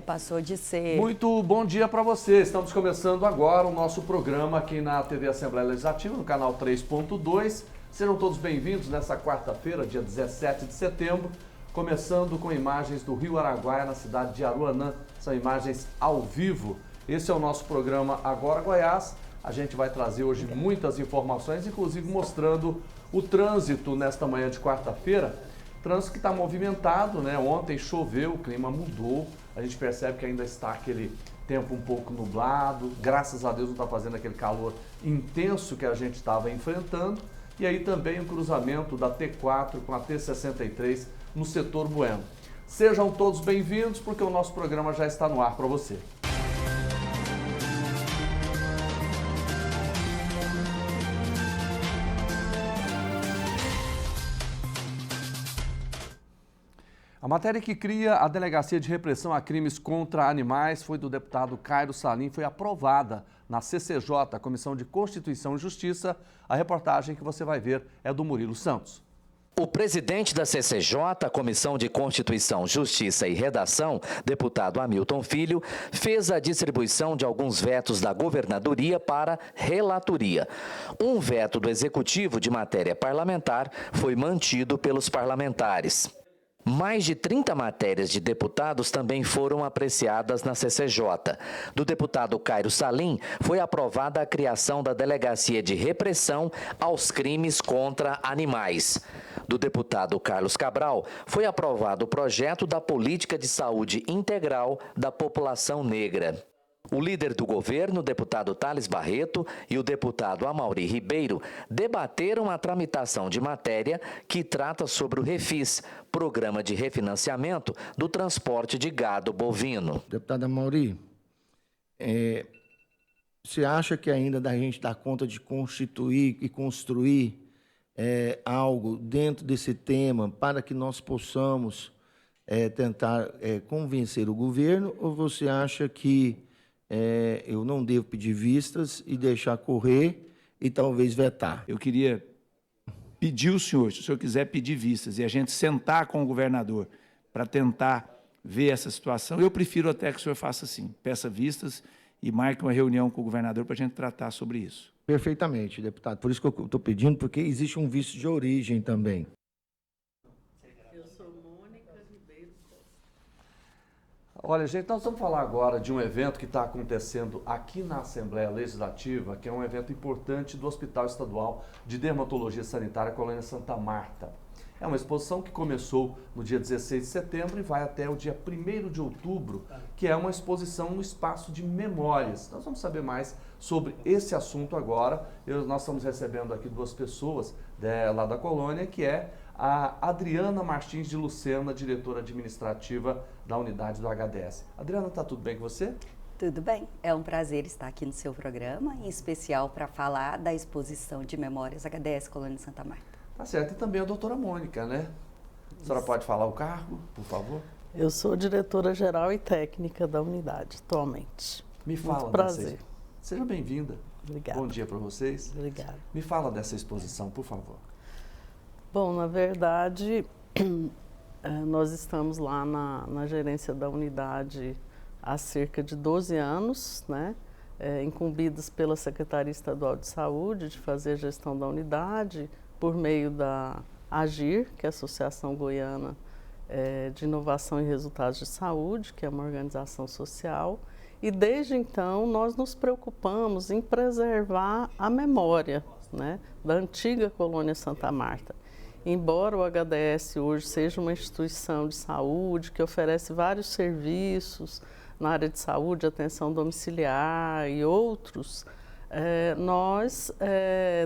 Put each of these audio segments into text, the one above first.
Passou de ser... Muito bom dia para você. Estamos começando agora o nosso programa aqui na TV Assembleia Legislativa, no canal 3.2. Sejam todos bem-vindos nessa quarta-feira, dia 17 de setembro, começando com imagens do Rio Araguaia, na cidade de Aruanã. São imagens ao vivo. Esse é o nosso programa Agora Goiás. A gente vai trazer hoje muitas informações, inclusive mostrando o trânsito nesta manhã de quarta-feira. Trânsito que está movimentado, né? Ontem choveu, o clima mudou. A gente percebe que ainda está aquele tempo um pouco nublado. Graças a Deus não está fazendo aquele calor intenso que a gente estava enfrentando. E aí também o cruzamento da T4 com a T63 no setor Bueno. Sejam todos bem-vindos, porque o nosso programa já está no ar para você. A matéria que cria a Delegacia de Repressão a Crimes contra Animais foi do deputado Cairo Salim, foi aprovada na CCJ, a Comissão de Constituição e Justiça. A reportagem que você vai ver é do Murilo Santos. O presidente da CCJ, a Comissão de Constituição, Justiça e Redação, deputado Hamilton Filho, fez a distribuição de alguns vetos da governadoria para relatoria. Um veto do Executivo de matéria parlamentar foi mantido pelos parlamentares. Mais de 30 matérias de deputados também foram apreciadas na CCJ. Do deputado Cairo Salim, foi aprovada a criação da Delegacia de Repressão aos Crimes contra Animais. Do deputado Carlos Cabral, foi aprovado o projeto da Política de Saúde Integral da População Negra. O líder do governo, o deputado Thales Barreto, e o deputado Amaury Ribeiro debateram a tramitação de matéria que trata sobre o Refis, Programa de Refinanciamento do Transporte de Gado Bovino. Deputado Amaury, você acha que ainda da gente dar conta de constituir e construir algo dentro desse tema para que nós possamos tentar convencer o governo, ou você acha que eu não devo pedir vistas e deixar correr e talvez vetar? Eu queria pedir o senhor, se o senhor quiser pedir vistas e a gente sentar com o governador para tentar ver essa situação, eu prefiro até que o senhor faça assim, peça vistas e marque uma reunião com o governador para a gente tratar sobre isso. Perfeitamente, deputado. Por isso que eu estou pedindo, porque existe um vício de origem também. Olha, gente, nós vamos falar agora de um evento que está acontecendo aqui na Assembleia Legislativa, que é um evento importante do Hospital Estadual de Dermatologia Sanitária Colônia Santa Marta. É uma exposição que começou no dia 16 de setembro e vai até o dia 1º de outubro, que é uma exposição no espaço de memórias. Nós vamos saber mais sobre esse assunto agora. Nós estamos recebendo aqui duas pessoas lá da colônia, que é a Adriana Martins de Lucena, diretora administrativa da unidade do HDS. Adriana, está tudo bem com você? Tudo bem. É um prazer estar aqui no seu programa, em especial para falar da exposição de memórias HDS Colônia Santa Marta. Tá certo. E também a doutora Mônica, né? A senhora pode falar o cargo, por favor? Eu sou diretora-geral e técnica da unidade, atualmente. Me fala. Muito prazer. Seja bem-vinda. Obrigada. Bom dia para vocês. Obrigada. Me fala dessa exposição, por favor. Bom, na verdade, nós estamos lá na gerência da unidade há cerca de 12 anos, né? Incumbidos pela Secretaria Estadual de Saúde de fazer a gestão da unidade por meio da AGIR, que é a Associação Goiana de Inovação e Resultados de Saúde, que é uma organização social. E desde então nós nos preocupamos em preservar a memória, né, da antiga colônia Santa Marta. Embora o HDS hoje seja uma instituição de saúde que oferece vários serviços na área de saúde, atenção domiciliar e outros, nós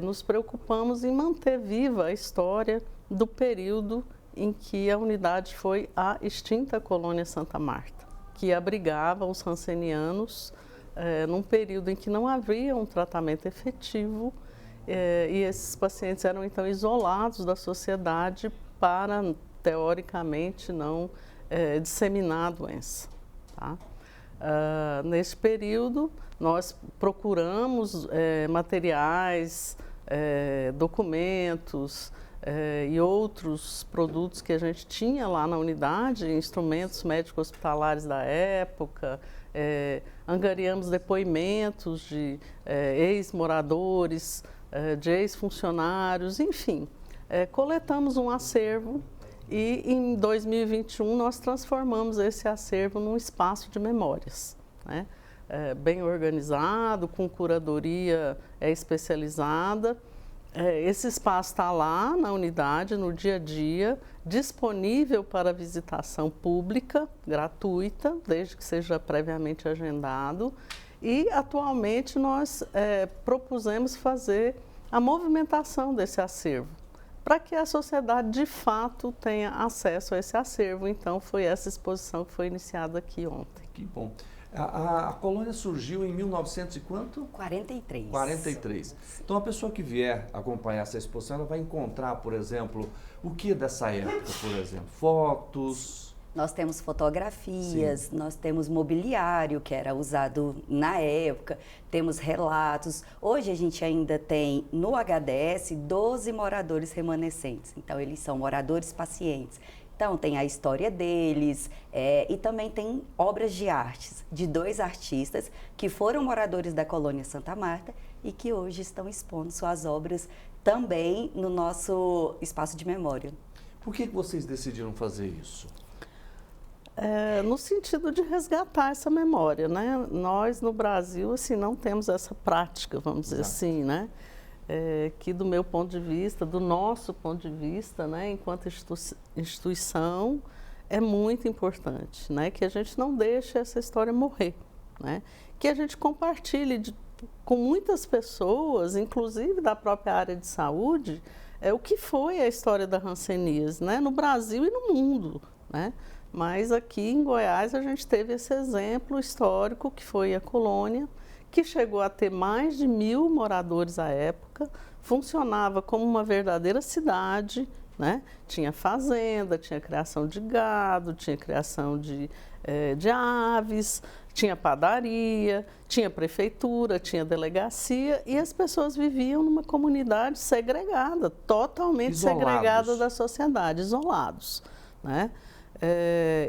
nos preocupamos em manter viva a história do período em que a unidade foi a extinta colônia Santa Marta, que abrigava os rancenianos num período em que não havia um tratamento efetivo e esses pacientes eram então isolados da sociedade para, teoricamente, não disseminar a doença. Tá? Nesse período, nós procuramos materiais, documentos, e outros produtos que a gente tinha lá na unidade, instrumentos médicos hospitalares da época, angariamos depoimentos de ex-moradores, de ex-funcionários, enfim, coletamos um acervo e em 2021 nós transformamos esse acervo num espaço de memórias, né? Bem organizado, com curadoria especializada. Esse espaço está lá na unidade, no dia a dia, disponível para visitação pública, gratuita, desde que seja previamente agendado. E, atualmente, nós propusemos fazer a movimentação desse acervo, para que a sociedade, de fato, tenha acesso a esse acervo. Então, foi essa exposição que foi iniciada aqui ontem. Que bom. A colônia surgiu em 1900 e quanto? 43. 43. Então, a pessoa que vier acompanhar essa exposição, ela vai encontrar, por exemplo, o que dessa época, por exemplo? Fotos. Nós temos fotografias, Sim. nós temos mobiliário que era usado na época, temos relatos. Hoje a gente ainda tem no HDS 12 moradores remanescentes, então eles são moradores pacientes. Então tem a história deles e também tem obras de artes de 2 artistas que foram moradores da colônia Santa Marta e que hoje estão expondo suas obras também no nosso espaço de memória. Por que vocês decidiram fazer isso? No sentido de resgatar essa memória, né? Nós, no Brasil, assim, não temos essa prática, vamos dizer assim, né? Que do meu ponto de vista, do nosso ponto de vista, né, enquanto instituição, é muito importante, né? Que a gente não deixe essa história morrer, né? Que a gente compartilhe com muitas pessoas, inclusive da própria área de saúde, o que foi a história da hanseníase, né? No Brasil e no mundo, né? Mas aqui em Goiás a gente teve esse exemplo histórico que foi a colônia, que chegou a ter mais de 1.000 moradores à época, funcionava como uma verdadeira cidade, né? Tinha fazenda, tinha criação de gado, tinha criação de aves, tinha padaria, tinha prefeitura, tinha delegacia e as pessoas viviam numa comunidade segregada, totalmente segregada da sociedade, isolados, né?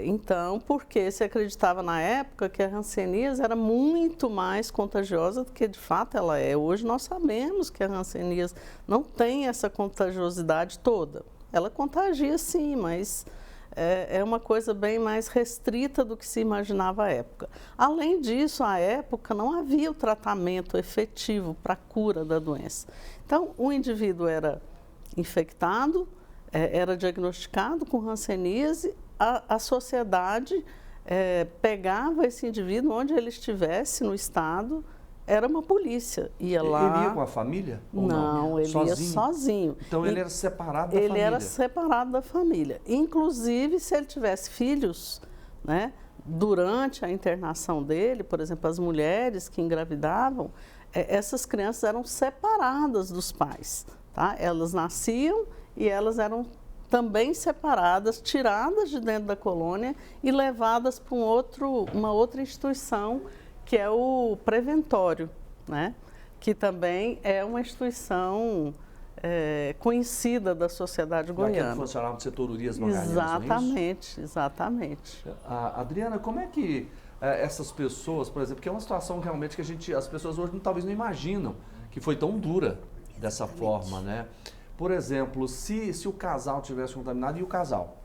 Então, porque se acreditava na época que a hanseníase era muito mais contagiosa do que de fato ela é. Hoje nós sabemos que a hanseníase não tem essa contagiosidade toda. Ela contagia sim, mas é uma coisa bem mais restrita do que se imaginava à época. Além disso, à época não havia o tratamento efetivo para a cura da doença. Então, o indivíduo era infectado, era diagnosticado com hanseníase, a sociedade pegava esse indivíduo onde ele estivesse no estado, era uma polícia, ia lá... Ele ia com a família? Não, ele ia sozinho. Então ele era separado da família? Ele era separado da família. Inclusive, se ele tivesse filhos, né, durante a internação dele, por exemplo, as mulheres que engravidavam, essas crianças eram separadas dos pais, tá? Elas nasciam e elas eram também separadas, tiradas de dentro da colônia e levadas para uma outra instituição, que é o preventório, né? Que também é uma instituição conhecida da sociedade goiana. Que funcionava do setor Urias Magalhães, exatamente, exatamente. Adriana, como é que essas pessoas, por exemplo, que é uma situação realmente que as pessoas hoje talvez não imaginam que foi tão dura dessa forma, né? Por exemplo, se o casal tivesse contaminado, e o casal?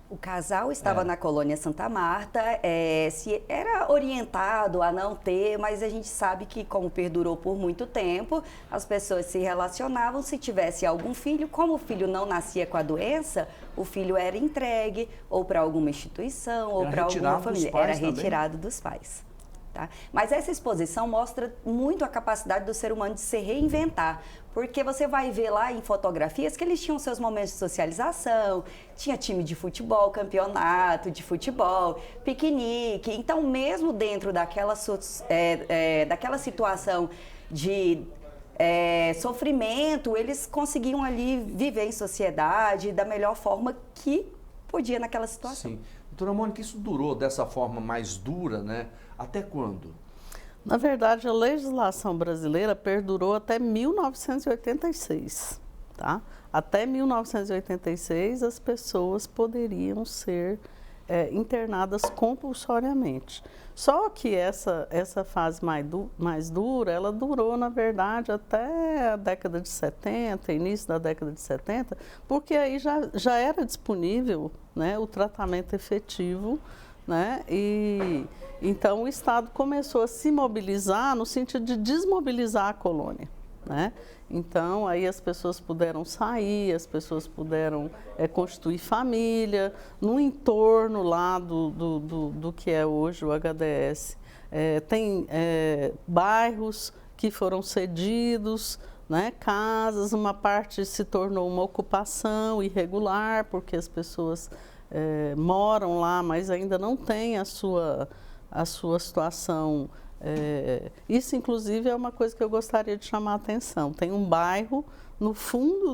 O casal estava na colônia Santa Marta, se era orientado a não ter, mas a gente sabe que, como perdurou por muito tempo, as pessoas se relacionavam. Se tivesse algum filho, como o filho não nascia com a doença, o filho era entregue ou para alguma instituição ou para alguma família. Era retirado dos pais. Tá? Mas essa exposição mostra muito a capacidade do ser humano de se reinventar, porque você vai ver lá em fotografias que eles tinham seus momentos de socialização, tinha time de futebol, campeonato de futebol, piquenique. Então, mesmo dentro daquela situação de sofrimento, eles conseguiam ali viver em sociedade da melhor forma que podia naquela situação. Sim. Doutora Mônica, isso durou dessa forma mais dura, né? Até quando? Na verdade, a legislação brasileira perdurou até 1986, tá? até 1986 as pessoas poderiam ser internadas compulsoriamente. Só que essa fase mais dura, ela durou, na verdade, até a década de 70, início da década de 70, porque aí já era disponível, né, o tratamento efetivo, né, e então o Estado começou a se mobilizar no sentido de desmobilizar a colônia, né? Então, aí as pessoas puderam sair, as pessoas puderam constituir família, no entorno lá do que é hoje o HDS. Tem bairros que foram cedidos, né, casas, uma parte se tornou uma ocupação irregular, porque as pessoas moram lá, mas ainda não têm a sua situação. Isso, inclusive, é uma coisa que eu gostaria de chamar a atenção. Tem um bairro no fundo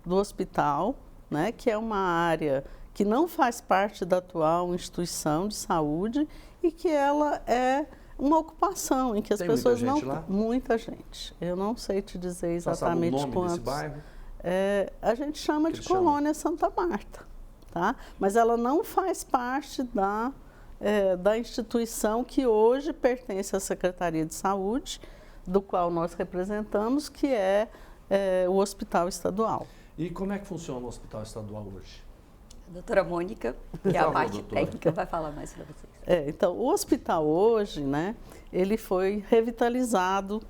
do hospital, né, que é uma área que não faz parte da atual instituição de saúde e que ela é uma ocupação em que as Tem pessoas muita gente lá? Muita gente. Eu não sei te dizer exatamente quantos. quantos. Desse bairro? A gente chama de Colônia Santa Marta, tá? Mas ela não faz parte da instituição que hoje pertence à Secretaria de Saúde, do qual nós representamos, que é o Hospital Estadual. E como é que funciona o Hospital Estadual hoje? A doutora Mônica, que é a parte técnica, vai falar mais para vocês. Então, o hospital hoje, né, ele foi revitalizado,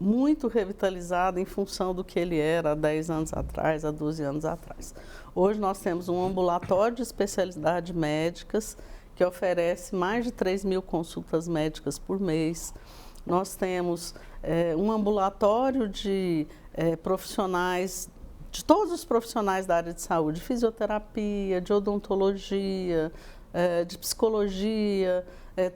muito revitalizado em função do que ele era há 10 anos atrás, há 12 anos atrás. Hoje nós temos um ambulatório de especialidades médicas que oferece mais de 3.000 consultas médicas por mês. Nós temos um ambulatório de profissionais, de todos os profissionais da área de saúde, fisioterapia, de odontologia, de psicologia,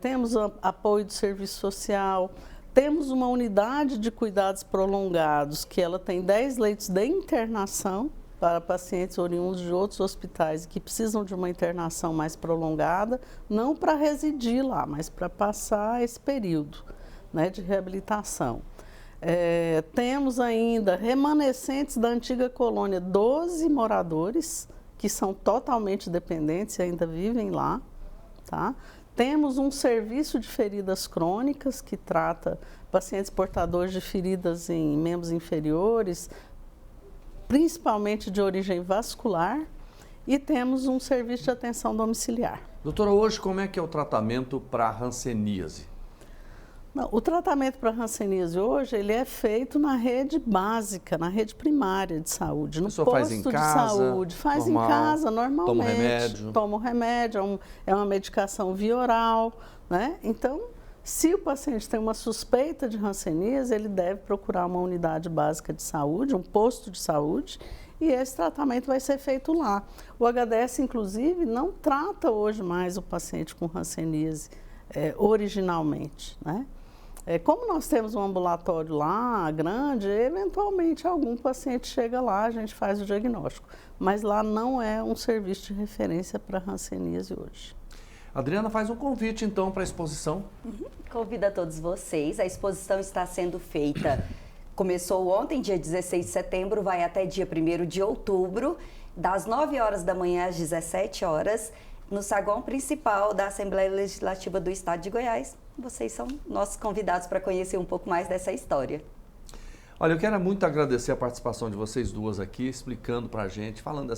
temos apoio de serviço social. Temos uma unidade de cuidados prolongados, que ela tem 10 leitos de internação para pacientes oriundos de outros hospitais que precisam de uma internação mais prolongada, não para residir lá, mas para passar esse período, né, de reabilitação. Temos ainda remanescentes da antiga colônia, 12 moradores que são totalmente dependentes e ainda vivem lá, tá? Temos um serviço de feridas crônicas que trata pacientes portadores de feridas em membros inferiores, principalmente de origem vascular, e temos um serviço de atenção domiciliar. Doutora, hoje como é que é o tratamento para hanseníase? Não, o tratamento para hanseníase hoje ele é feito na rede básica, na rede primária de saúde, no posto faz em casa, de saúde. Faz normal, em casa, normalmente. Toma um remédio. Toma um remédio, é uma medicação via oral, né? Então, se o paciente tem uma suspeita de hanseníase, ele deve procurar uma unidade básica de saúde, um posto de saúde, e esse tratamento vai ser feito lá. O HDS, inclusive, não trata hoje mais o paciente com hanseníase originalmente, né? Como nós temos um ambulatório lá, grande, eventualmente algum paciente chega lá, a gente faz o diagnóstico. Mas lá não é um serviço de referência para hanseníase hoje. Adriana, faz um convite então para a exposição. Convido a todos vocês. A exposição está sendo feita, começou ontem, dia 16 de setembro, vai até dia 1º de outubro, das 9 horas da manhã às 17 horas, no saguão principal da Assembleia Legislativa do Estado de Goiás. Vocês são nossos convidados para conhecer um pouco mais dessa história. Olha, eu quero muito agradecer a participação de vocês duas aqui, explicando para a gente, falando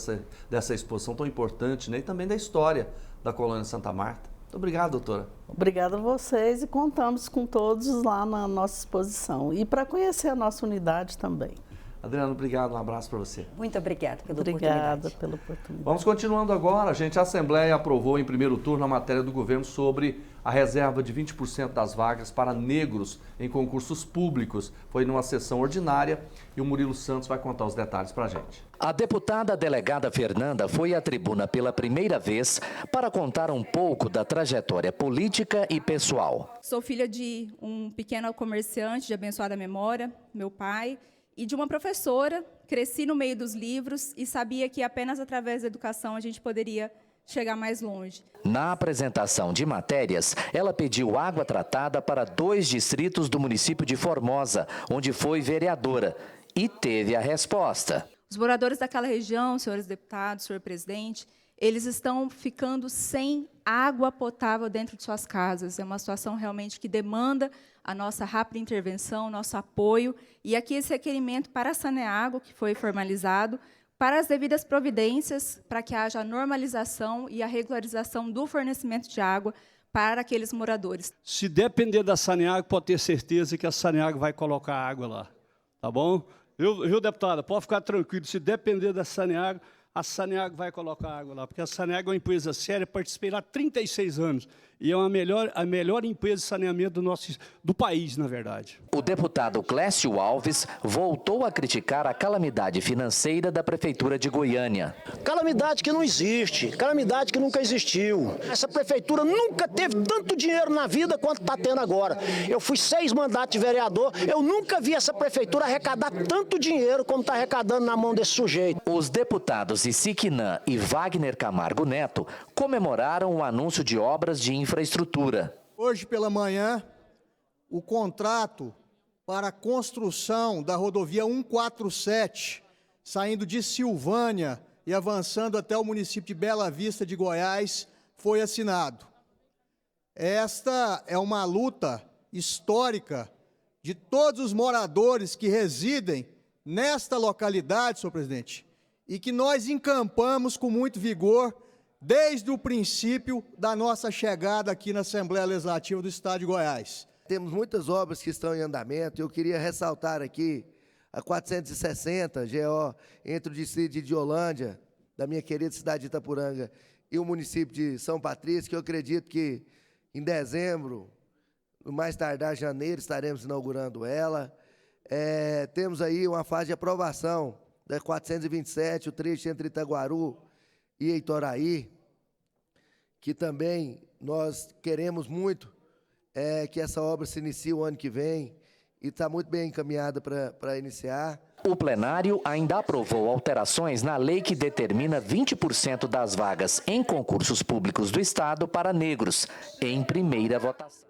dessa exposição tão importante, né, e também da história da Colônia Santa Marta. Muito obrigado, doutora. Obrigada a vocês e contamos com todos lá na nossa exposição. E para conhecer a nossa unidade também. Adriana, obrigado, um abraço para você. Muito obrigada pela oportunidade. Obrigada pela oportunidade. Vamos continuando agora. A Assembleia aprovou em primeiro turno a matéria do governo sobre a reserva de 20% das vagas para negros em concursos públicos. Foi numa sessão ordinária e o Murilo Santos vai contar os detalhes para a gente. A deputada delegada Fernanda foi à tribuna pela primeira vez para contar um pouco da trajetória política e pessoal. Sou filha de um pequeno comerciante de abençoada memória, meu pai, e de uma professora. Cresci no meio dos livros e sabia que apenas através da educação a gente poderia chegar mais longe. Na apresentação de matérias, ela pediu água tratada para 2 distritos do município de Formosa, onde foi vereadora, e teve a resposta. Os moradores daquela região, senhores deputados, senhor presidente, eles estão ficando sem água potável dentro de suas casas. É uma situação realmente que demanda a nossa rápida intervenção, nosso apoio. E aqui esse requerimento para a Saneago, que foi formalizado, para as devidas providências, para que haja a normalização e a regularização do fornecimento de água para aqueles moradores. Se depender da Saneago, pode ter certeza que a Saneago vai colocar água lá, tá bom? Viu, deputada, pode ficar tranquilo, se depender da Saneago, a Saneago vai colocar água lá, porque a Saneago é uma empresa séria, participei lá há 36 anos, e é a melhor empresa de saneamento do país, na verdade. O deputado Clécio Alves voltou a criticar a calamidade financeira da Prefeitura de Goiânia. Calamidade que não existe, calamidade que nunca existiu. Essa prefeitura nunca teve tanto dinheiro na vida quanto está tendo agora. Eu fui 6 mandatos de vereador, eu nunca vi essa prefeitura arrecadar tanto dinheiro como está arrecadando na mão desse sujeito. Os deputados Isiquinã e Wagner Camargo Neto comemoraram o anúncio de obras de infraestrutura. Hoje pela manhã, o contrato para a construção da rodovia 147, saindo de Silvânia e avançando até o município de Bela Vista de Goiás, foi assinado. Esta é uma luta histórica de todos os moradores que residem nesta localidade, senhor presidente, e que nós encampamos com muito vigor desde o princípio da nossa chegada aqui na Assembleia Legislativa do Estado de Goiás. Temos muitas obras que estão em andamento. Eu queria ressaltar aqui a 460 GO entre o distrito de Idiolândia, da minha querida cidade de Itapuranga, e o município de São Patrício, que eu acredito que em dezembro, no mais tardar janeiro, estaremos inaugurando ela. Temos aí uma fase de aprovação da 427, o trecho entre Itaguaru e Itoraí, que também nós queremos muito que essa obra se inicie o ano que vem e está muito bem encaminhada para iniciar. O plenário ainda aprovou alterações na lei que determina 20% das vagas em concursos públicos do Estado para negros, em primeira votação.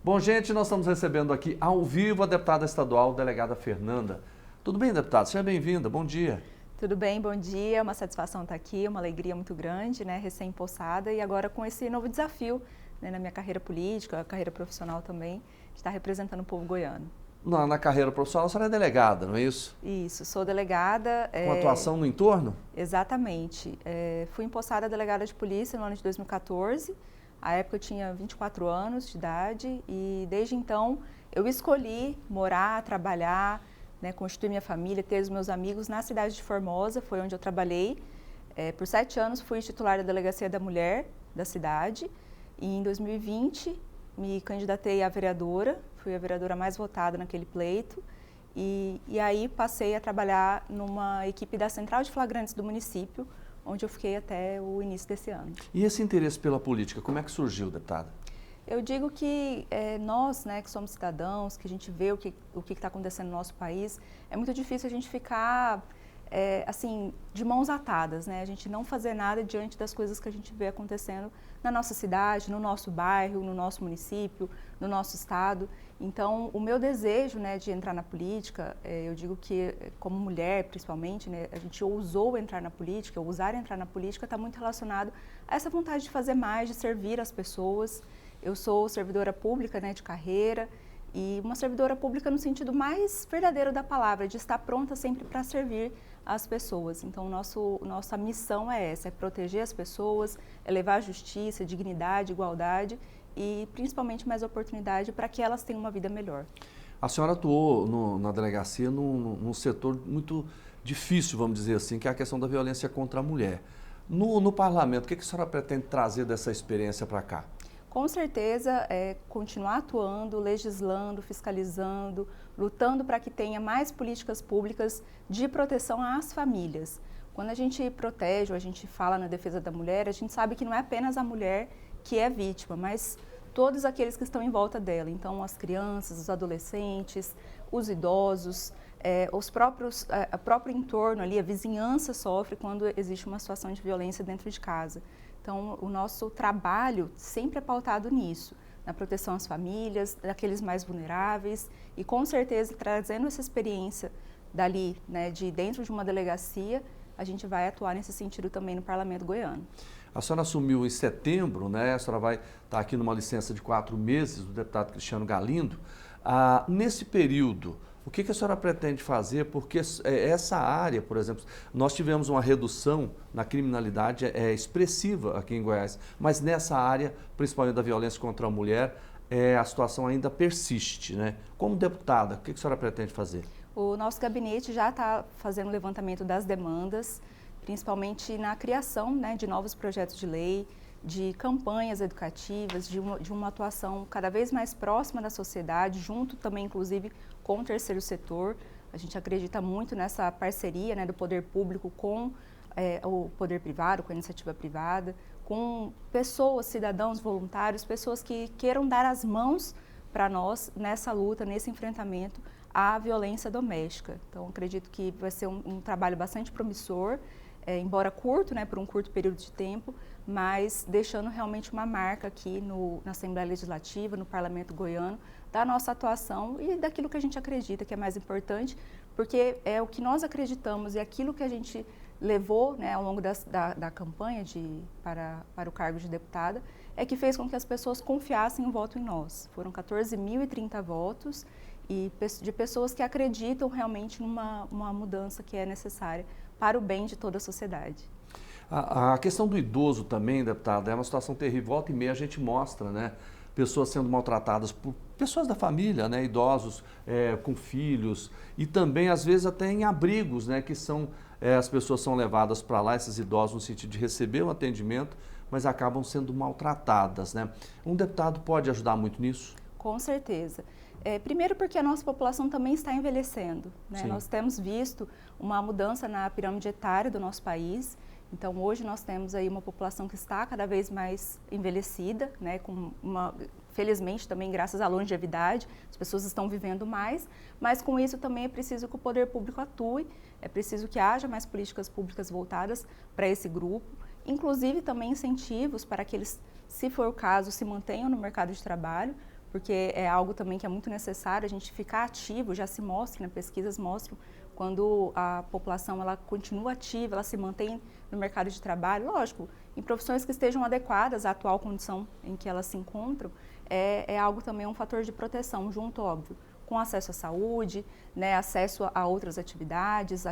Bom, gente, nós estamos recebendo aqui ao vivo a deputada estadual, delegada Fernanda. Tudo bem, deputada? Seja bem-vinda. Bom dia. Tudo bem, bom dia. É uma satisfação estar aqui, uma alegria muito grande, né? Recém-possada e agora com esse novo desafio, né, na minha carreira política, carreira profissional também, de estar representando o povo goiano. Na carreira profissional, a senhora é delegada, não é isso? Isso, sou delegada. Com atuação no entorno? Exatamente. Fui empossada delegada de polícia no ano de 2014. À época eu tinha 24 anos de idade e desde então eu escolhi morar, trabalhar, né, constituir minha família, ter os meus amigos na cidade de Formosa, foi onde eu trabalhei. Por 7 anos fui titular da Delegacia da Mulher da cidade e em 2020 me candidatei a vereadora, fui a vereadora mais votada naquele pleito e aí passei a trabalhar numa equipe da Central de Flagrantes do município, onde eu fiquei até o início desse ano. E esse interesse pela política, como é que surgiu, deputada? Eu digo que nós, né, que somos cidadãos, que a gente vê o que está acontecendo no nosso país, é muito difícil a gente ficar, assim, de mãos atadas, né? A gente não fazer nada diante das coisas que a gente vê acontecendo na nossa cidade, no nosso bairro, no nosso município, no nosso estado. Então, o meu desejo, né, de entrar na política, eu digo que, como mulher, principalmente, né, a gente ousou entrar na política, ousar entrar na política está muito relacionado a essa vontade de fazer mais, de servir as pessoas. Eu sou servidora pública, né, de carreira e uma servidora pública no sentido mais verdadeiro da palavra, de estar pronta sempre para servir as pessoas. Então, nossa missão é essa, é proteger as pessoas, é levar justiça, dignidade, igualdade e principalmente mais oportunidade para que elas tenham uma vida melhor. A senhora atuou na delegacia num setor muito difícil, vamos dizer assim, que é a questão da violência contra a mulher. No parlamento, o que a senhora pretende trazer dessa experiência para cá? Com certeza, continuar atuando, legislando, fiscalizando, lutando para que tenha mais políticas públicas de proteção às famílias. Quando a gente protege ou a gente fala na defesa da mulher, a gente sabe que não é apenas a mulher que é vítima, mas todos aqueles que estão em volta dela. Então, as crianças, os adolescentes, os idosos, o próprio entorno ali, a vizinhança sofre quando existe uma situação de violência dentro de casa. Então, o nosso trabalho sempre é pautado nisso, na proteção às famílias, daqueles mais vulneráveis e com certeza trazendo essa experiência dali, né, de dentro de uma delegacia, a gente vai atuar nesse sentido também no Parlamento goiano. A senhora assumiu em setembro, né? A senhora vai estar aqui numa licença de 4 meses do deputado Cristiano Galindo. Nesse período, o que a senhora pretende fazer? Porque essa área, por exemplo, nós tivemos uma redução na criminalidade expressiva aqui em Goiás, mas nessa área, principalmente da violência contra a mulher, a situação ainda persiste, né? Como deputada, o que a senhora pretende fazer? O nosso gabinete já está fazendo o levantamento das demandas, principalmente na criação, né, de novos projetos de lei, de campanhas educativas, de uma atuação cada vez mais próxima da sociedade, junto também, inclusive, com o terceiro setor. A gente acredita muito nessa parceria, né, do poder público com o poder privado, com a iniciativa privada, com pessoas, cidadãos voluntários, pessoas que queiram dar as mãos para nós nessa luta, nesse enfrentamento à violência doméstica. Então, acredito que vai ser um trabalho bastante promissor, embora curto, né, por um curto período de tempo, mas deixando realmente uma marca aqui na Assembleia Legislativa, no Parlamento goiano, da nossa atuação e daquilo que a gente acredita que é mais importante, porque é o que nós acreditamos e aquilo que a gente levou, né, ao longo da campanha para o cargo de deputada, é que fez com que as pessoas confiassem o voto em nós. Foram 14.030 votos e de pessoas que acreditam realmente numa mudança que é necessária para o bem de toda a sociedade. A questão do idoso também, deputada, é uma situação terrível. Volta e meia a gente mostra, né, pessoas sendo maltratadas por pessoas da família, né, idosos com filhos e também às vezes até em abrigos, né, que são as pessoas são levadas para lá, esses idosos no sentido de receber um atendimento, mas acabam sendo maltratadas, né? Um deputado pode ajudar muito nisso? Com certeza. Primeiro porque a nossa população também está envelhecendo, né? Nós temos visto uma mudança na pirâmide etária do nosso país. Então, hoje nós temos aí uma população que está cada vez mais envelhecida, né? Felizmente também graças à longevidade, as pessoas estão vivendo mais, mas com isso também é preciso que o poder público atue, é preciso que haja mais políticas públicas voltadas para esse grupo, inclusive também incentivos para que eles, se for o caso, se mantenham no mercado de trabalho, porque é algo também que é muito necessário a gente ficar ativo, já se mostra, né, pesquisas mostram, quando a população ela continua ativa, ela se mantém no mercado de trabalho, lógico, em profissões que estejam adequadas à atual condição em que elas se encontram, é algo também, um fator de proteção, junto, óbvio, com acesso à saúde, né, acesso a outras atividades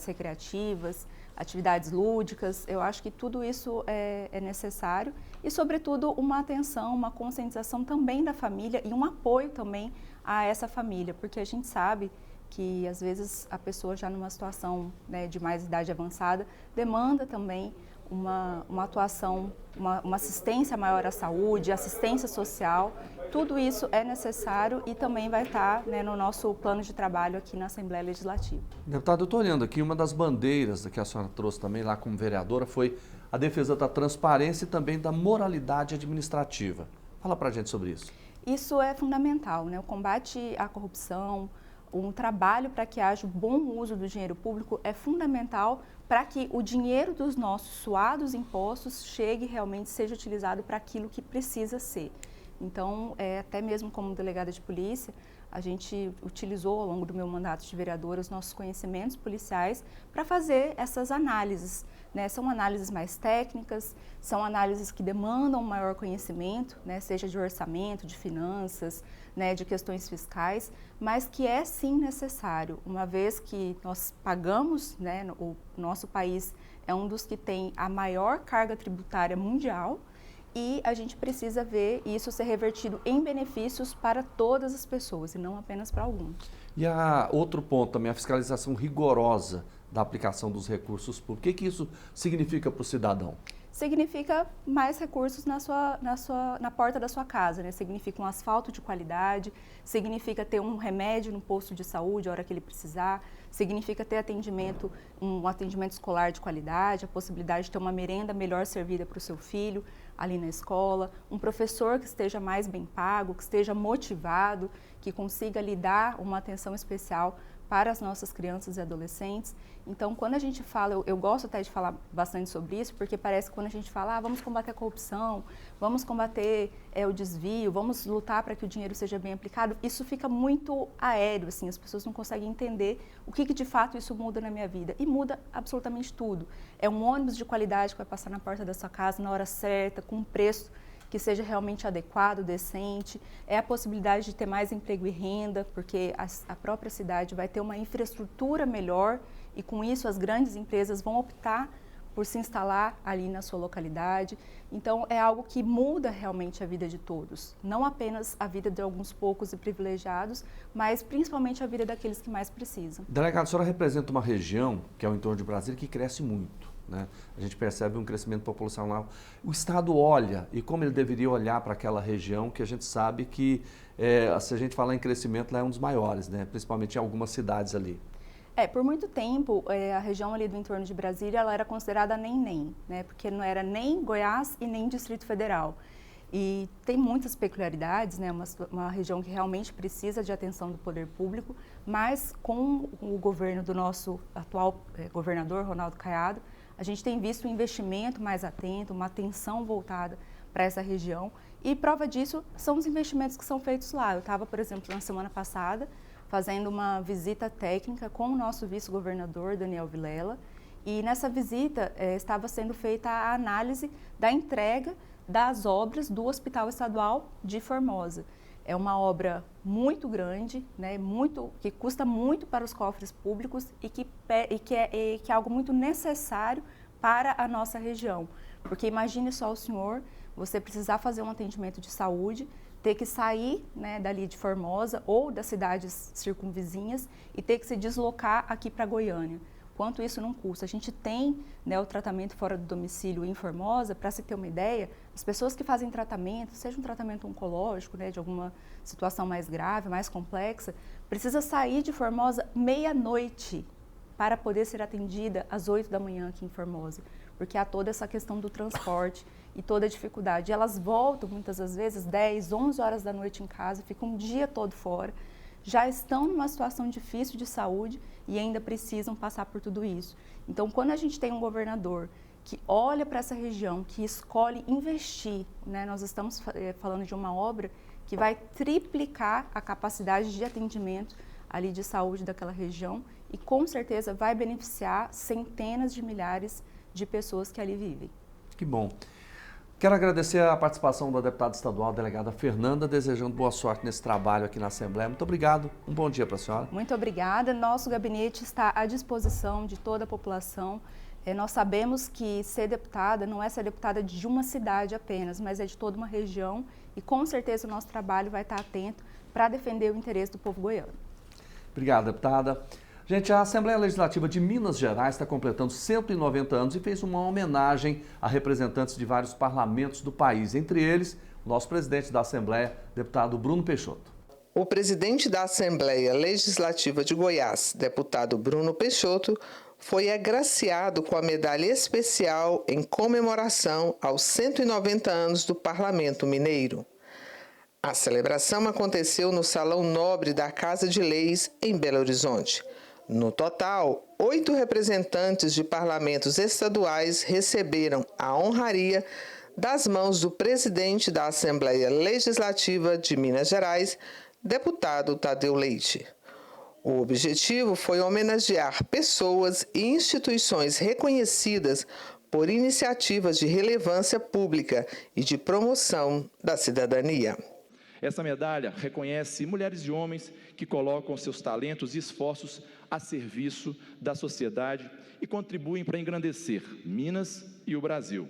recreativas, atividades lúdicas. Eu acho que tudo isso é necessário e, sobretudo, uma atenção, uma conscientização também da família e um apoio também a essa família, porque a gente sabe que, às vezes, a pessoa já numa situação, né, de mais idade avançada demanda também uma atuação, uma assistência maior à saúde, assistência social. Tudo isso é necessário e também vai estar, né, no nosso plano de trabalho aqui na Assembleia Legislativa. Deputado, eu estou olhando aqui, uma das bandeiras que a senhora trouxe também lá como vereadora foi a defesa da transparência e também da moralidade administrativa. Fala pra gente sobre isso. Isso é fundamental, né? O combate à corrupção, um trabalho para que haja um bom uso do dinheiro público é fundamental para que o dinheiro dos nossos suados impostos chegue realmente, seja utilizado para aquilo que precisa ser. Então, até mesmo como delegada de polícia, a gente utilizou ao longo do meu mandato de vereadora os nossos conhecimentos policiais para fazer essas análises, né? São análises mais técnicas, são análises que demandam maior conhecimento, né? Seja de orçamento, de finanças, né? De questões fiscais, mas que é sim necessário, uma vez que nós pagamos, né? O nosso país é um dos que tem a maior carga tributária mundial, e a gente precisa ver isso ser revertido em benefícios para todas as pessoas e não apenas para alguns. E outro ponto também, a fiscalização rigorosa da aplicação dos recursos públicos. O que isso significa para o cidadão? Significa mais recursos na porta da sua casa, né? Significa um asfalto de qualidade, significa ter um remédio no posto de saúde a hora que ele precisar, significa ter um atendimento escolar de qualidade, a possibilidade de ter uma merenda melhor servida para o seu filho ali na escola, um professor que esteja mais bem pago, que esteja motivado, que consiga lhe dar uma atenção especial para as nossas crianças e adolescentes. Então, quando a gente fala, eu gosto até de falar bastante sobre isso, porque parece que quando a gente fala, vamos combater a corrupção, vamos combater o desvio, vamos lutar para que o dinheiro seja bem aplicado, isso fica muito aéreo, assim, as pessoas não conseguem entender o que de fato isso muda na minha vida. E muda absolutamente tudo. É um ônibus de qualidade que vai passar na porta da sua casa na hora certa, com um preço que seja realmente adequado, decente, é a possibilidade de ter mais emprego e renda, porque a própria cidade vai ter uma infraestrutura melhor e com isso as grandes empresas vão optar por se instalar ali na sua localidade. Então é algo que muda realmente a vida de todos, não apenas a vida de alguns poucos e privilegiados, mas principalmente a vida daqueles que mais precisam. Delegado, a senhora representa uma região, que é o entorno de Brasília, que cresce muito. Né? A gente percebe um crescimento populacional. O Estado olha, e como ele deveria olhar para aquela região, que a gente sabe que, se a gente falar em crescimento, lá é um dos maiores, né? Principalmente em algumas cidades ali. Por muito tempo, a região ali do entorno de Brasília, ela era considerada nem, né? Porque não era nem Goiás e nem Distrito Federal. E tem muitas peculiaridades, né? Uma região que realmente precisa de atenção do poder público, mas com o governo do nosso atual governador, Ronaldo Caiado, a gente tem visto um investimento mais atento, uma atenção voltada para essa região. E prova disso são os investimentos que são feitos lá. Eu estava, por exemplo, na semana passada, fazendo uma visita técnica com o nosso vice-governador, Daniel Vilela. E nessa visita estava sendo feita a análise da entrega das obras do Hospital Estadual de Formosa. É uma obra muito grande, né, que custa muito para os cofres públicos e que é algo muito necessário para a nossa região. Porque imagine só o senhor, você precisar fazer um atendimento de saúde, ter que sair, né, dali de Formosa ou das cidades circunvizinhas e ter que se deslocar aqui para Goiânia. Quanto isso não custa? A gente tem, né, o tratamento fora do domicílio em Formosa, para se ter uma ideia, as pessoas que fazem tratamento, seja um tratamento oncológico, né, de alguma situação mais grave, mais complexa, precisa sair de Formosa meia-noite para poder ser atendida às 8 da manhã aqui em Formosa, porque há toda essa questão do transporte e toda a dificuldade. E elas voltam muitas das vezes 10, 11 horas da noite em casa, ficam um dia todo fora, já estão numa situação difícil de saúde e ainda precisam passar por tudo isso. Então, quando a gente tem um governador que olha para essa região, que escolhe investir, né, nós estamos falando de uma obra que vai triplicar a capacidade de atendimento ali de saúde daquela região e com certeza vai beneficiar centenas de milhares de pessoas que ali vivem. Que bom. Quero agradecer a participação da deputada estadual, delegada Fernanda, desejando boa sorte nesse trabalho aqui na Assembleia. Muito obrigado, um bom dia para a senhora. Muito obrigada, nosso gabinete está à disposição de toda a população. Nós sabemos que ser deputada não é ser deputada de uma cidade apenas, mas é de toda uma região e com certeza o nosso trabalho vai estar atento para defender o interesse do povo goiano. Obrigado, deputada. Gente, a Assembleia Legislativa de Minas Gerais está completando 190 anos e fez uma homenagem a representantes de vários parlamentos do país, entre eles, o nosso presidente da Assembleia, deputado Bruno Peixoto. O presidente da Assembleia Legislativa de Goiás, deputado Bruno Peixoto, foi agraciado com a medalha especial em comemoração aos 190 anos do Parlamento Mineiro. A celebração aconteceu no Salão Nobre da Casa de Leis, em Belo Horizonte. No total, 8 representantes de parlamentos estaduais receberam a honraria das mãos do presidente da Assembleia Legislativa de Minas Gerais, deputado Tadeu Leite. O objetivo foi homenagear pessoas e instituições reconhecidas por iniciativas de relevância pública e de promoção da cidadania. Essa medalha reconhece mulheres e homens que colocam seus talentos e esforços a serviço da sociedade e contribuem para engrandecer Minas e o Brasil.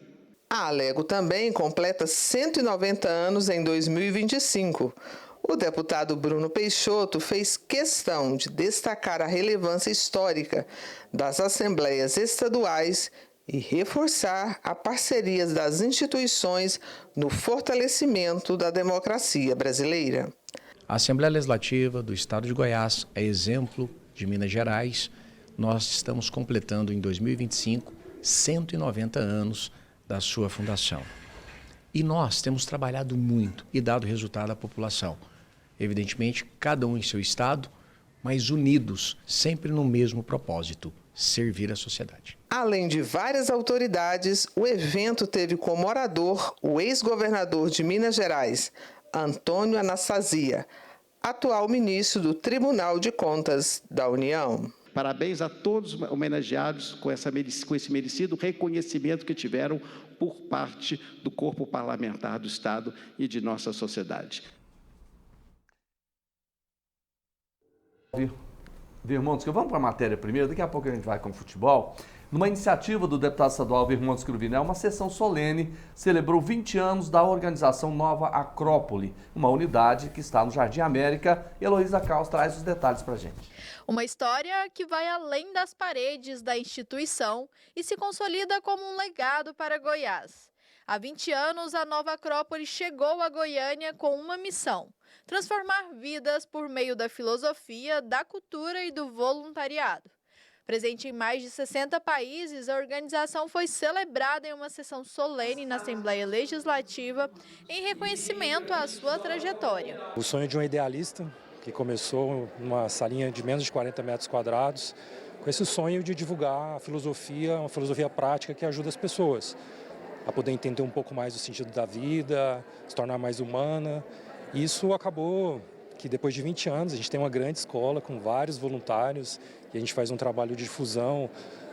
A Alego também completa 190 anos em 2025. O deputado Bruno Peixoto fez questão de destacar a relevância histórica das assembleias estaduais e reforçar a parceria das instituições no fortalecimento da democracia brasileira. A Assembleia Legislativa do Estado de Goiás é exemplo de Minas Gerais. Nós estamos completando em 2025 190 anos da sua fundação. E nós temos trabalhado muito e dado resultado à população. evidentemente, cada um em seu estado, mas unidos, sempre no mesmo propósito, servir a sociedade. Além de várias autoridades, o evento teve como orador o ex-governador de Minas Gerais, Antônio Anastasia, atual ministro do Tribunal de Contas da União. Parabéns a todos os homenageados com esse merecido reconhecimento que tiveram por parte do corpo parlamentar do Estado e de nossa sociedade. Virmontes, vamos para a matéria primeiro, daqui a pouco a gente vai com o futebol. Numa iniciativa do deputado estadual Virmontes Cruvinel, uma sessão solene celebrou 20 anos da organização Nova Acrópole, uma unidade que está no Jardim América. E Heloísa Caos traz os detalhes para a gente. Uma história que vai além das paredes da instituição e se consolida como um legado para Goiás. Há 20 anos, a Nova Acrópole chegou a Goiânia com uma missão: transformar vidas por meio da filosofia, da cultura e do voluntariado. Presente em mais de 60 países, a organização foi celebrada em uma sessão solene na Assembleia Legislativa em reconhecimento à sua trajetória. O sonho de um idealista que começou numa salinha de menos de 40 metros quadrados, com esse sonho de divulgar a filosofia, uma filosofia prática que ajuda as pessoas a poder entender um pouco mais o sentido da vida, se tornar mais humana. E isso acabou que depois de 20 anos a gente tem uma grande escola com vários voluntários e a gente faz um trabalho de difusão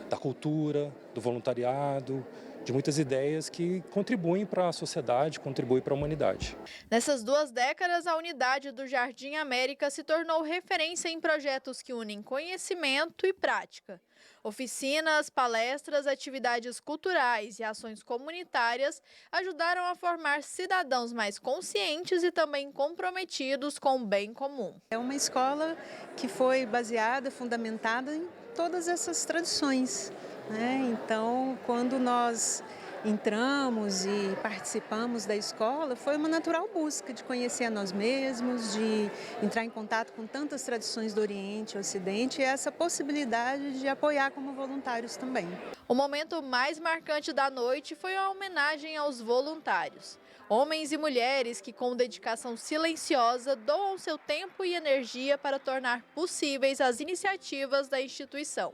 da cultura, do voluntariado, de muitas ideias que contribuem para a sociedade, contribuem para a humanidade. Nessas 2 décadas, a unidade do Jardim América se tornou referência em projetos que unem conhecimento e prática. Oficinas, palestras, atividades culturais e ações comunitárias ajudaram a formar cidadãos mais conscientes e também comprometidos com o bem comum. É uma escola que foi baseada, fundamentada em todas essas tradições, né? Então, quando nós entramos e participamos da escola, foi uma natural busca de conhecer a nós mesmos, de entrar em contato com tantas tradições do Oriente e Ocidente e essa possibilidade de apoiar como voluntários também. O momento mais marcante da noite foi a homenagem aos voluntários. Homens e mulheres que, com dedicação silenciosa, doam seu tempo e energia para tornar possíveis as iniciativas da instituição.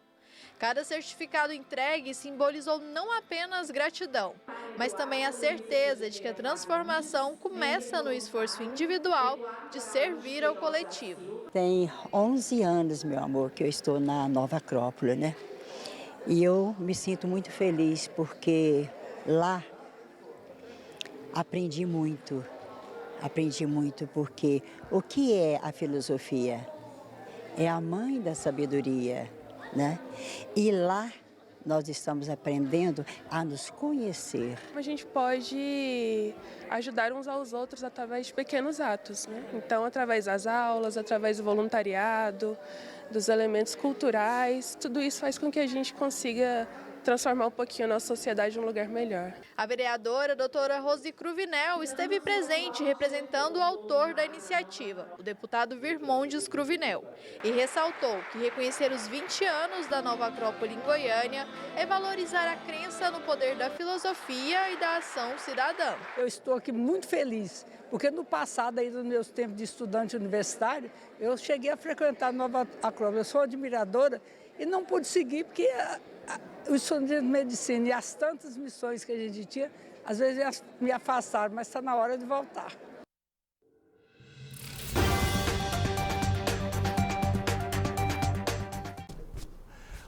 Cada certificado entregue simbolizou não apenas gratidão, mas também a certeza de que a transformação começa no esforço individual de servir ao coletivo. Tem 11 anos, meu amor, que eu estou na Nova Acrópole, né? E eu me sinto muito feliz porque lá aprendi muito porque o que é a filosofia? É a mãe da sabedoria, né? E lá nós estamos aprendendo a nos conhecer. A gente pode ajudar uns aos outros através de pequenos atos, né? Então, através das aulas, através do voluntariado, dos elementos culturais, tudo isso faz com que a gente consiga transformar um pouquinho a nossa sociedade em um lugar melhor. A vereadora, doutora Rose Cruvinel, esteve presente representando o autor da iniciativa, o deputado Virmontes Cruvinel, e ressaltou que reconhecer os 20 anos da Nova Acrópole em Goiânia é valorizar a crença no poder da filosofia e da ação cidadã. Eu estou aqui muito feliz, porque no passado, aí, nos meus tempos de estudante universitário, eu cheguei a frequentar a Nova Acrópole. Eu sou admiradora e não pude seguir porque o estudo de medicina e as tantas missões que a gente tinha, às vezes me afastaram, mas está na hora de voltar.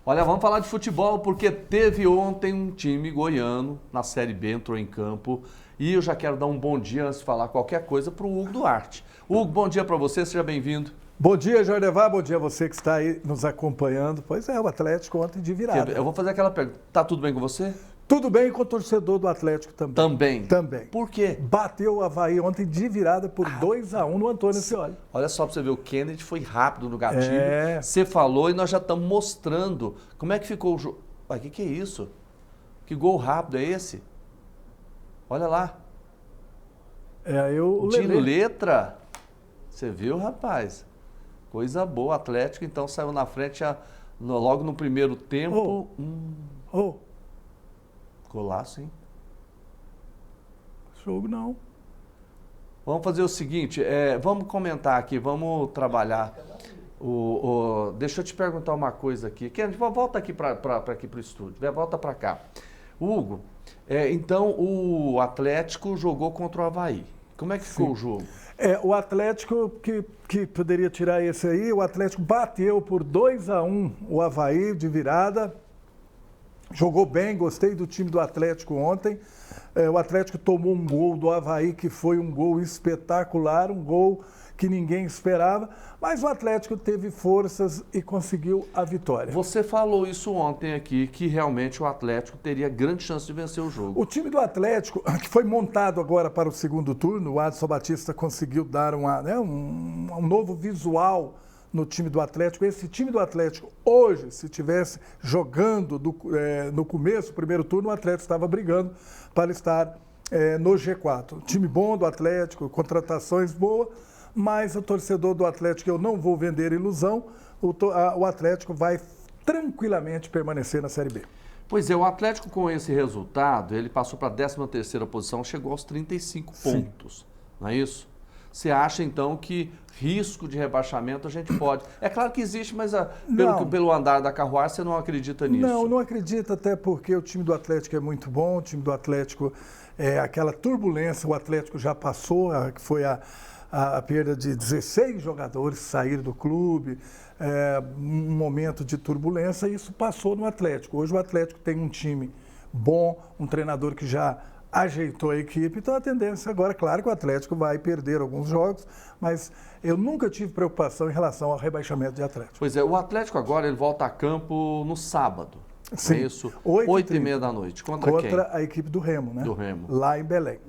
Olha, vamos falar de futebol, porque teve ontem um time goiano na Série B, entrou em campo. E eu já quero dar um bom dia antes de falar qualquer coisa para o Hugo Duarte. Hugo, bom dia para você, seja bem-vindo. Bom dia, Jordevar, bom dia a você que está aí nos acompanhando. Pois é, o Atlético ontem de virada. Eu vou fazer aquela pergunta, tá tudo bem com você? Tudo bem com o torcedor do Atlético também. Também? Também. Por quê? Bateu o Avaí ontem de virada por 2-1 no Antônio Scioli. Olha só para você ver, o Kennedy foi rápido no gatilho. É. Você falou e nós já estamos mostrando como é que ficou o jogo. O que é isso? Que gol rápido é esse? Olha lá. De letra. Você viu, rapaz? Coisa boa. O Atlético, então, saiu na frente logo no primeiro tempo. Golaço, hein? Jogo não. Vamos fazer o seguinte, vamos comentar aqui, vamos trabalhar. Deixa eu te perguntar uma coisa aqui. Kennedy, volta aqui para o estúdio, volta para cá. Hugo, então o Atlético jogou contra o Avaí. Como é que ficou o jogo? O Atlético, que poderia tirar esse aí, o Atlético bateu por 2-1 o Avaí de virada. Jogou bem, gostei do time do Atlético ontem. O Atlético tomou um gol do Avaí, que foi um gol espetacular, um gol que ninguém esperava, mas o Atlético teve forças e conseguiu a vitória. Você falou isso ontem aqui, que realmente o Atlético teria grande chance de vencer o jogo. O time do Atlético, que foi montado agora para o segundo turno, o Adson Batista conseguiu dar um novo visual no time do Atlético. Esse time do Atlético, hoje, se estivesse jogando no começo, primeiro turno, o Atlético estava brigando para estar no G4. Time bom do Atlético, contratações boas, mas o torcedor do Atlético, eu não vou vender ilusão, o Atlético vai tranquilamente permanecer na Série B. Pois é, o Atlético com esse resultado, ele passou para a 13ª posição, chegou aos 35 pontos, não é isso? Você acha, então, que risco de rebaixamento a gente pode? É claro que existe, mas pelo andar da carruagem você não acredita nisso? Não acredito, até porque o time do Atlético é muito bom, o time do Atlético, aquela turbulência, o Atlético já passou, que foi a perda de 16 jogadores saíram do clube, um momento de turbulência, e isso passou no Atlético. Hoje o Atlético tem um time bom, um treinador que já ajeitou a equipe, então a tendência agora, claro que o Atlético vai perder alguns jogos, mas eu nunca tive preocupação em relação ao rebaixamento de Atlético. Pois é, o Atlético agora ele volta a campo no sábado, sim, é isso? 8h30 da noite. Contra quem? A equipe do Remo, né? Do Remo. Lá em Belém.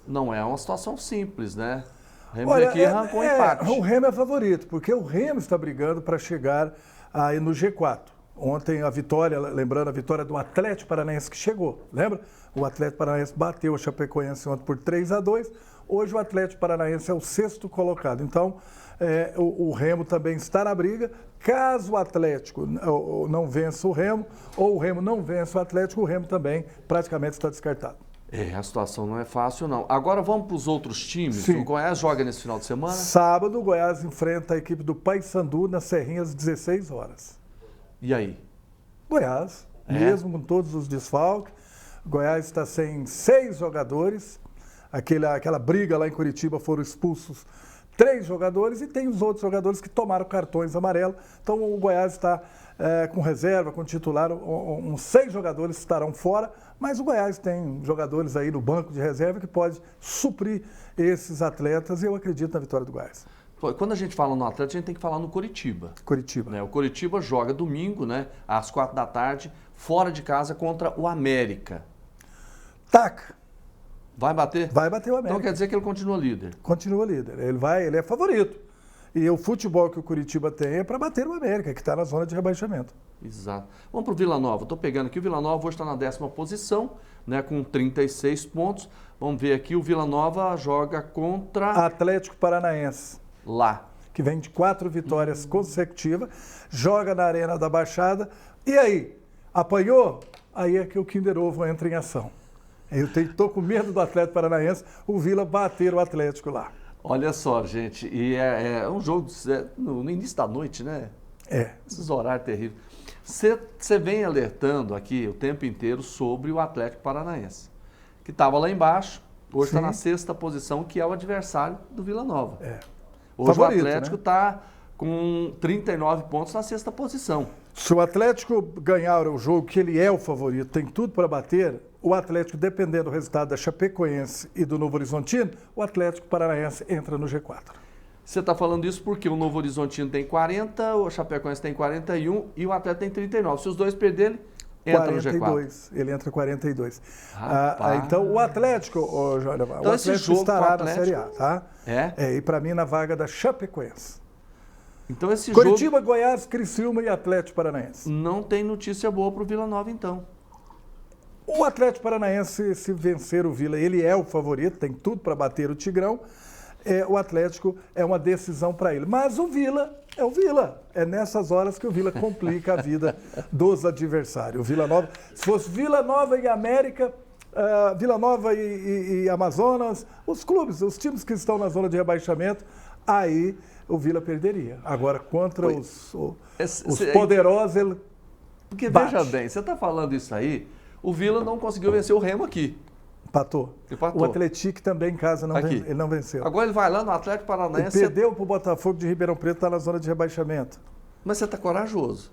Não é uma situação simples, né? O Remo aqui arrancou um empate. O Remo é favorito, porque o Remo está brigando para chegar aí no G4. Ontem a vitória, lembrando a vitória do Atlético Paranaense que chegou, lembra? O Atlético Paranaense bateu o Chapecoense ontem por 3-2. Hoje o Atlético Paranaense é o 6º colocado. Então, o Remo também está na briga. Caso o Atlético não vença o Remo, ou o Remo não vença o Atlético, o Remo também praticamente está descartado. A situação não é fácil, não. Agora vamos para os outros times. Sim. O Goiás joga nesse final de semana? Sábado, o Goiás enfrenta a equipe do Paysandu na Serrinha às 16 horas. E aí? Goiás, mesmo com todos os desfalques. O Goiás está sem 6 jogadores. Aquela briga lá em Curitiba, foram expulsos 3 jogadores e tem os outros jogadores que tomaram cartões amarelos. Então o Goiás está com reserva, com titular, uns 6 jogadores estarão fora, mas o Goiás tem jogadores aí no banco de reserva que pode suprir esses atletas e eu acredito na vitória do Goiás. Quando a gente fala no Atlético, a gente tem que falar no Coritiba. Coritiba. Né? O Coritiba joga domingo, né, às 4 da tarde, fora de casa contra o América. Taca. Vai bater? Vai bater o América. Então quer dizer que ele continua líder? Continua líder. Ele é favorito. E o futebol que o Curitiba tem é para bater o América, que está na zona de rebaixamento. Exato. Vamos para o Vila Nova. Estou pegando aqui, o Vila Nova hoje está na 10ª posição, né, com 36 pontos. Vamos ver aqui, o Vila Nova joga contra... Atlético Paranaense. Lá. Que vem de 4 vitórias consecutivas, joga na Arena da Baixada. E aí? Apanhou? Aí é que o Kinder Ovo entra em ação. Eu estou com medo do Atlético Paranaense, o Vila bater o Atlético lá. Olha só, gente, e é um jogo no início da noite, né? Esses horários terríveis. Você vem alertando aqui o tempo inteiro sobre o Atlético Paranaense, que estava lá embaixo, hoje está na 6ª posição, que é o adversário do Vila Nova. Hoje favorito, o Atlético está com 39 pontos na 6ª posição. Se o Atlético ganhar o jogo, que ele é o favorito, tem tudo para bater, o Atlético, dependendo do resultado da Chapecoense e do Novo Horizontino, o Atlético Paranaense entra no G4. Você está falando isso porque o Novo Horizontino tem 40, o Chapecoense tem 41 e o Atlético tem 39. Se os dois perderem, entra no G4. Ele entra 42. Rapaz. Então, o Atlético, o Atlético estará na Série A, tá? E para mim, na vaga da Chapecoense. Então, esse Curitiba, Goiás, Criciúma e Atlético Paranaense. Não tem notícia boa para o Vila Nova, então. O Atlético Paranaense, se vencer o Vila, ele é o favorito, tem tudo para bater o Tigrão. O Atlético é uma decisão para ele. Mas o Vila é o Vila. É nessas horas que o Vila complica a vida dos adversários. O Vila Nova, se fosse Vila Nova e América, Vila Nova e Amazonas, os clubes, os times que estão na zona de rebaixamento, aí o Vila perderia. Agora, contra os poderosos, ele Porque bate. veja bem, você está falando isso aí, o Vila não conseguiu vencer o Remo aqui. Empatou. Empatou. O Atlético também em casa ele não venceu. Agora ele vai lá no Atlético Paranaense. Ele perdeu para o Botafogo de Ribeirão Preto, está na zona de rebaixamento. Mas você está corajoso.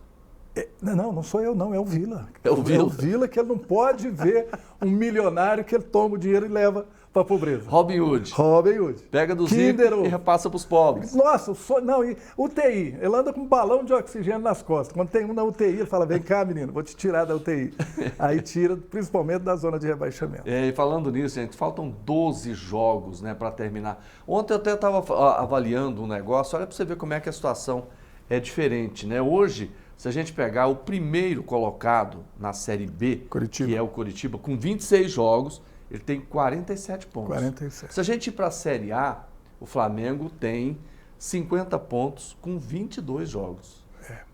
Não sou eu não, é o Vila. É o Vila? É o Vila que ele não pode ver um milionário que ele toma o dinheiro e leva para a pobreza. Robin Hood. Robin Hood. Pega dos Kinder ricos e repassa para os pobres. Nossa, e UTI. Ele anda com um balão de oxigênio nas costas. Quando tem um na UTI, ele fala, vem cá, menino, vou te tirar da UTI. Aí tira, principalmente da zona de rebaixamento. E falando nisso, gente, faltam 12 jogos, né, para terminar. Ontem eu até estava avaliando um negócio, olha para você ver como é que a situação é diferente, né? Hoje, se a gente pegar o primeiro colocado na Série B, que é o Coritiba, com 26 jogos, ele tem 47 pontos. 47. Se a gente ir para a Série A, o Flamengo tem 50 pontos com 22 jogos.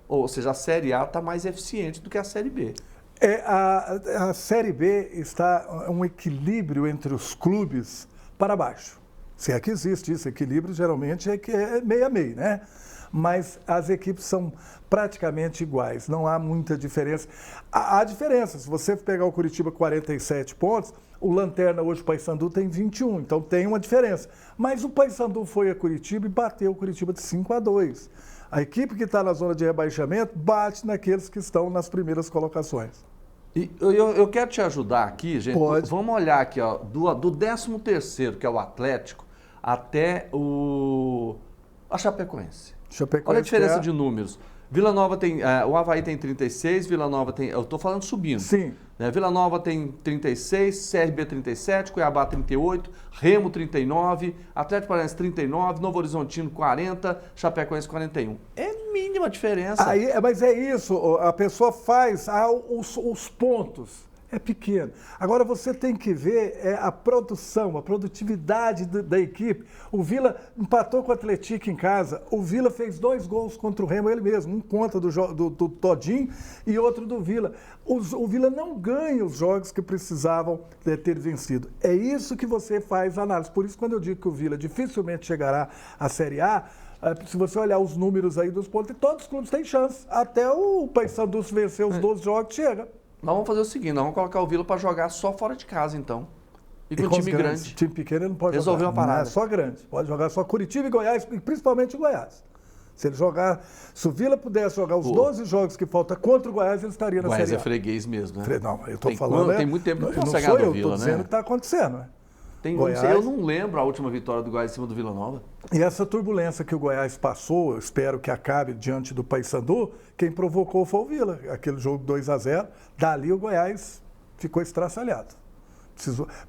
Ou seja, a Série A está mais eficiente do que a Série B. A Série B está um equilíbrio entre os clubes para baixo. Se é que existe isso, equilíbrio geralmente é que é meio a meio, né? Mas as equipes são praticamente iguais, não há muita diferença. Há diferença, se você pegar o Coritiba 47 pontos, o Lanterna hoje, o Paysandu, tem 21, então tem uma diferença. Mas o Paysandu foi a Coritiba e bateu o Coritiba de 5-2. A equipe que está na zona de rebaixamento bate naqueles que estão nas primeiras colocações. E eu quero te ajudar aqui, gente. Pode. Vamos olhar aqui, ó, do 13º, que é o Atlético, até a Chapecoense. Olha a diferença de números. Vila Nova tem, o Avaí tem 36, Vila Nova tem, eu estou falando subindo. Sim. Né? Vila Nova tem 36, CRB 37, Cuiabá 38, Remo 39, Atlético Paranaense 39, Novo Horizontino 40, Chapecoense 41. É mínima diferença. Mas é isso, a pessoa faz os pontos. É pequeno. Agora você tem que ver a produção, a produtividade da equipe. O Vila empatou com o Atlético em casa. O Vila fez 2 gols contra o Remo, ele mesmo. Um contra do Todinho e outro do Vila. O Vila não ganha os jogos que precisavam ter vencido. É isso que você faz análise. Por isso, quando eu digo que o Vila dificilmente chegará à Série A, se você olhar os números aí dos pontos, todos os clubes têm chance. Até o Paysandu, se vencer os 12 jogos, chega. Nós vamos fazer o seguinte, nós vamos colocar o Vila para jogar só fora de casa, então. E com time grande. Time pequeno ele não pode resolver jogar. Uma parada. Não, é só grande. Pode jogar só Curitiba e Goiás, e principalmente o Goiás. Se o Vila pudesse jogar os 12 jogos que faltam contra o Goiás, ele estaria na Série A. Goiás é freguês mesmo, né? Não, eu estou falando... Tem muito tempo que não consegue ganhar do Vila, Vila, né? Estou dizendo o que está acontecendo, né? Eu não lembro a última vitória do Goiás em cima do Vila Nova. E essa turbulência que o Goiás passou, eu espero que acabe diante do Paysandu, quem provocou foi o Vila. Aquele jogo 2-0, dali o Goiás ficou estraçalhado.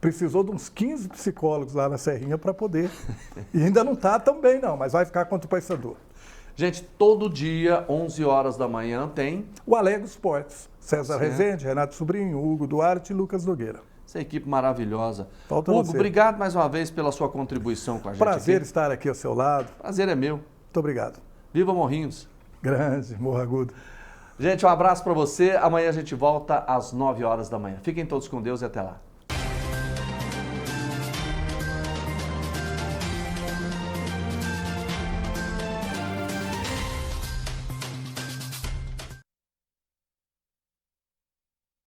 Precisou de uns 15 psicólogos lá na Serrinha para poder. E ainda não está tão bem não, mas vai ficar contra o Paysandu. Gente, todo dia, 11 horas da manhã, tem... o Alegre Esportes. César Rezende, Renato Sobrinho, Hugo Duarte e Lucas Nogueira. Essa equipe maravilhosa. Falta Hugo, você. Obrigado mais uma vez pela sua contribuição com a gente. Prazer aqui. Estar aqui ao seu lado. Prazer é meu. Muito obrigado. Viva Morrinhos. Grande, Morro Agudo. Gente, um abraço para você. Amanhã a gente volta às 9 horas da manhã. Fiquem todos com Deus e até lá.